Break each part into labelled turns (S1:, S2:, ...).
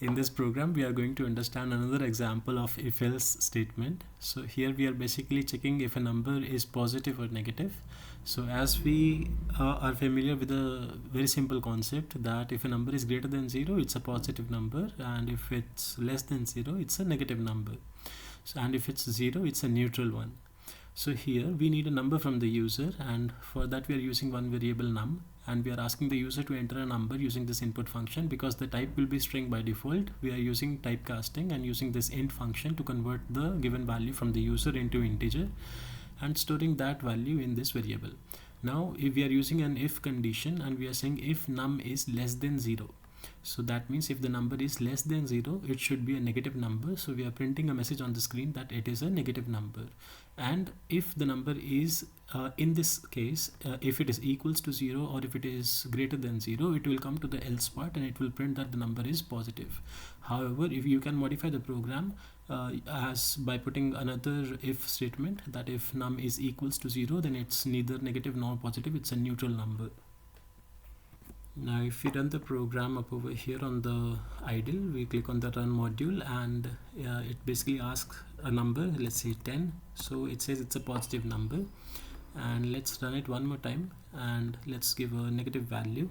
S1: In this program, we are going to understand another example of if-else statement. So here we are basically checking if a number is positive or negative. So as we are familiar with a very simple concept that if a number is greater than 0, it's a positive number, and if it's less than 0, it's a negative number. So, and if it's 0, it's a neutral one. So here we need a number from the user, and for that we are using one variable num, and we are asking the user to enter a number using this input function. Because the type will be string by default, we are using typecasting and using this int function to convert the given value from the user into integer and storing that value in this variable. Now if we are using an if condition and we are saying if num is less than 0, so that means if the number is less than 0, it should be a negative number. So we are printing a message on the screen that it is a negative number. And if the number is in this case, if it is equals to 0 or if it is greater than 0, it will come to the else part and it will print that the number is positive. However, if you can modify the program as by putting another if statement, that if num is equals to 0, then it's neither negative nor positive, it's a neutral number. Now if we run the program up over here on the idle, we click on the run module, and it basically asks a number, let's say 10. So it says it's a positive number, and let's run it one more time and let's give a negative value.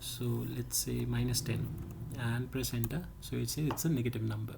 S1: So let's say -10 and press enter. So it says it's a negative number.